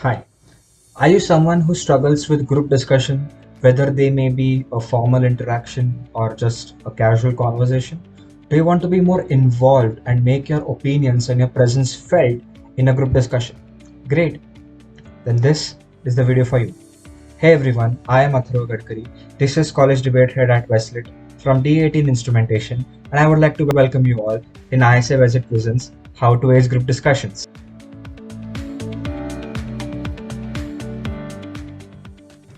Hi, are you someone who struggles with group discussion, whether they may be a formal interaction or just a casual conversation? Do you want to be more involved and make your opinions and your presence felt in a group discussion? Great, then this is the video for you. Hey everyone, I am Athurva Gadkari. This is College Debate Head at Westlit from D18 Instrumentation, and I would like to welcome you all in ISA Visit Presents How to Ace Group Discussions.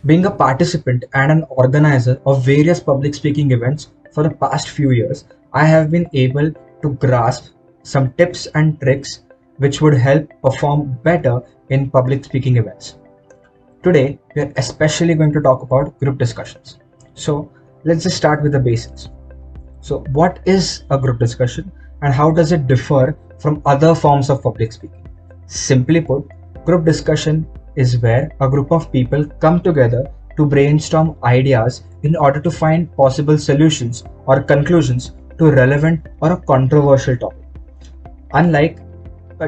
Being a participant and an organizer of various public speaking events for the past few years, I have been able to grasp some tips and tricks which would help perform better in public speaking events. Today, we are especially going to talk about group discussions. So, let's just start with the basics. So, what is a group discussion and how does it differ from other forms of public speaking? Simply put, group discussion is where a group of people come together to brainstorm ideas in order to find possible solutions or conclusions to a relevant or a controversial topic. Unlike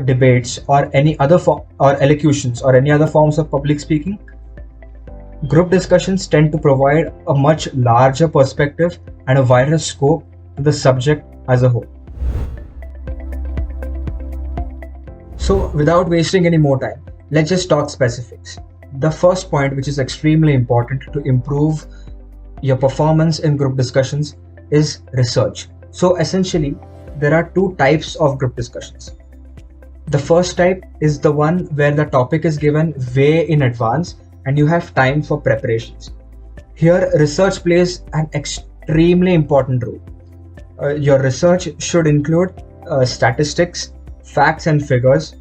debates or any other form or elocutions or any other forms of public speaking, group discussions tend to provide a much larger perspective and a wider scope to the subject as a whole. So, without wasting any more time, let's just talk specifics. The first point, which is extremely important to improve your performance in group discussions, is research. So, essentially, there are two types of group discussions. The first type is the one where the topic is given way in advance and you have time for preparations. Here, research plays an extremely important role. Your research should include statistics, facts and figures,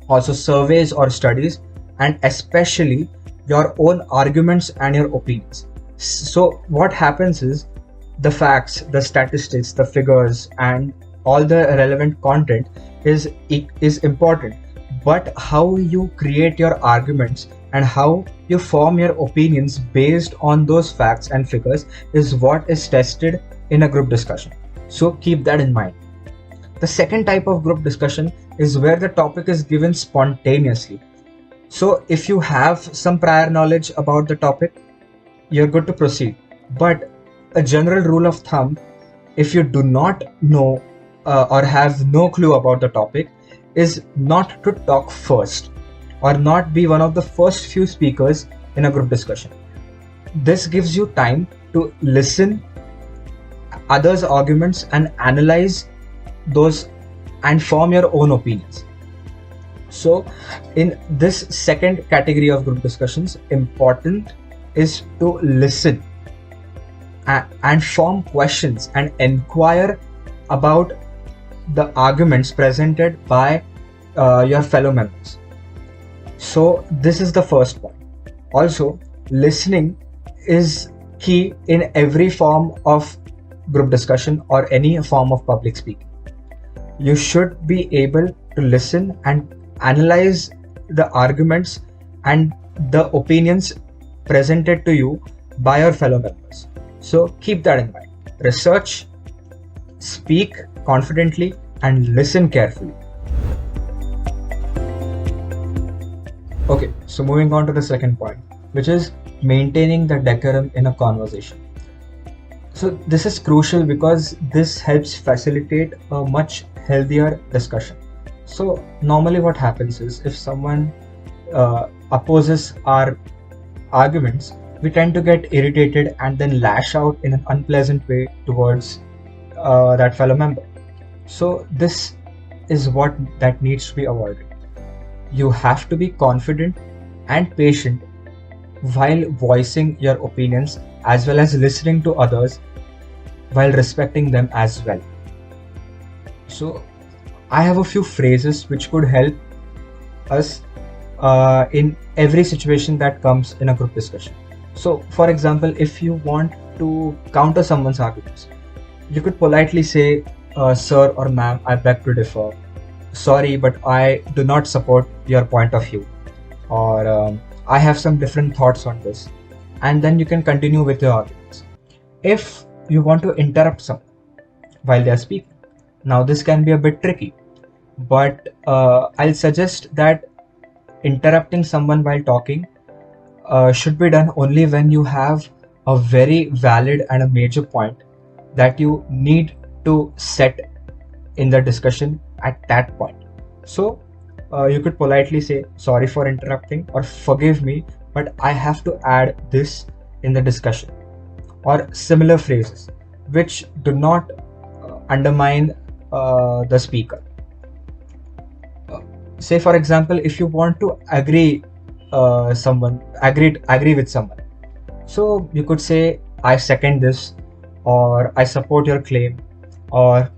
also surveys or studies, and especially your own arguments and your opinions. So, what happens is the facts, the statistics, the figures, and all the relevant content is important. But how you create your arguments and how you form your opinions based on those facts and figures is what is tested in a group discussion. So keep that in mind. The second type of group discussion is where the topic is given spontaneously. So if you have some prior knowledge about the topic, you're good to proceed. But a general rule of thumb, if you do not know or have no clue about the topic, is not to talk first or not be one of the first few speakers in a group discussion. This gives you time to listen others' arguments and analyze those and form your own opinions. So, in this second category of group discussions, important is to listen and form questions and inquire about the arguments presented by your fellow members. So, this is the first point. Also, listening is key in every form of group discussion or any form of public speaking. You should be able to listen and analyze the arguments and the opinions presented to you by your fellow members. So keep that in mind. Research, speak confidently, and listen carefully. Okay, so moving on to the second point, which is maintaining the decorum in a conversation. So this is crucial because this helps facilitate a much healthier discussion. So normally what happens is if someone opposes our arguments, we tend to get irritated and then lash out in an unpleasant way towards that fellow member. So this is what that needs to be avoided. You have to be confident and patient while voicing your opinions as well as listening to others while respecting them as well. So I have a few phrases which could help us in every situation that comes in a group discussion. So for example, if you want to counter someone's arguments, you could politely say, sir or ma'am, I beg to differ. Sorry, but I do not support your point of view. Or I have some different thoughts on this. And then you can continue with your arguments. If you want to interrupt someone while they are speaking, now this can be a bit tricky, but I'll suggest that interrupting someone while talking should be done only when you have a very valid and a major point that you need to set in the discussion at that point. So you could politely say, sorry for interrupting, or forgive me, but I have to add this in the discussion, or similar phrases which do not undermine the speaker. Say for example, if you want to agree with someone, so you could say, I second this, or I support your claim, or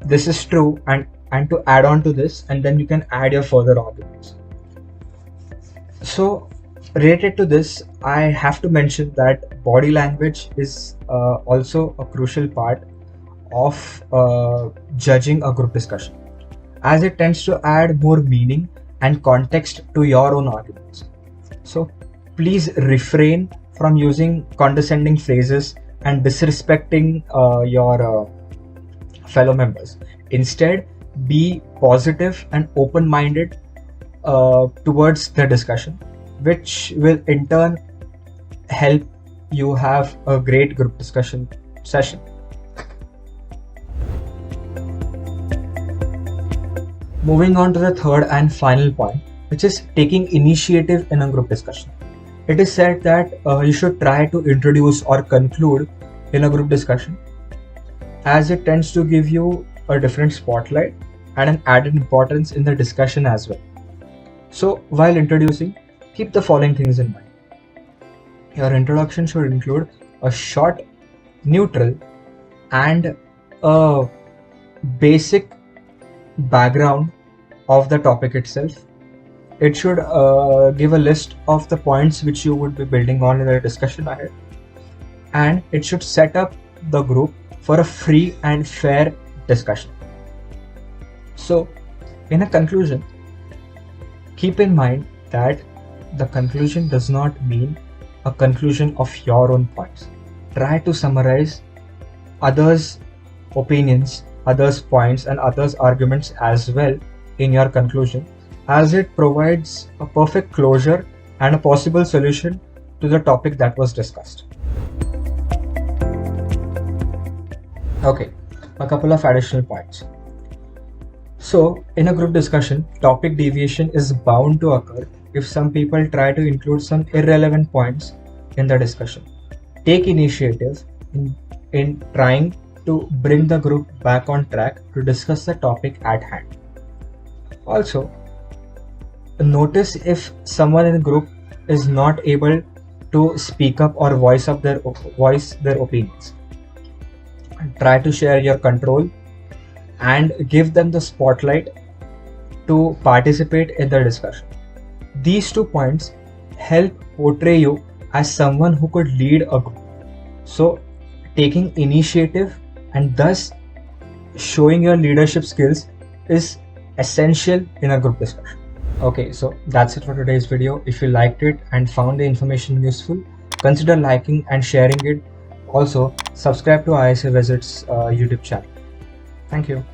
this is true, and to add on to this, and then you can add your further arguments. So related to this, I have to mention that body language is also a crucial part of judging a group discussion, as it tends to add more meaning and context to your own arguments. So please refrain from using condescending phrases and disrespecting your fellow members. Instead, be positive and open-minded towards the discussion, which will in turn help you have a great group discussion session. Moving on to the third and final point, which is taking initiative in a group discussion. It is said that you should try to introduce or conclude in a group discussion, as it tends to give you a different spotlight and an added importance in the discussion as well. So while introducing, keep the following things in mind. Your introduction should include a short, neutral, and a basic background of the topic itself. It should give a list of the points which you would be building on in the discussion ahead, and it should set up the group for a free and fair discussion. So in a conclusion, keep in mind that the conclusion does not mean a conclusion of your own points. Try to summarize others' opinions, others' points, and others' arguments as well in your conclusion, as it provides a perfect closure and a possible solution to the topic that was discussed. Okay, a couple of additional points. So, in a group discussion, topic deviation is bound to occur if some people try to include some irrelevant points in the discussion. Take initiative in trying to bring the group back on track to discuss the topic at hand. Also, notice if someone in the group is not able to speak up or voice their opinions. Try to share your control and give them the spotlight to participate in the discussion. These 2 points help portray you as someone who could lead a group. So taking initiative and thus showing your leadership skills is essential in a group discussion. Okay, so that's it for today's video. If you liked it and found the information useful, consider liking and sharing it. Also, subscribe to ISA Wizards YouTube channel. Thank you.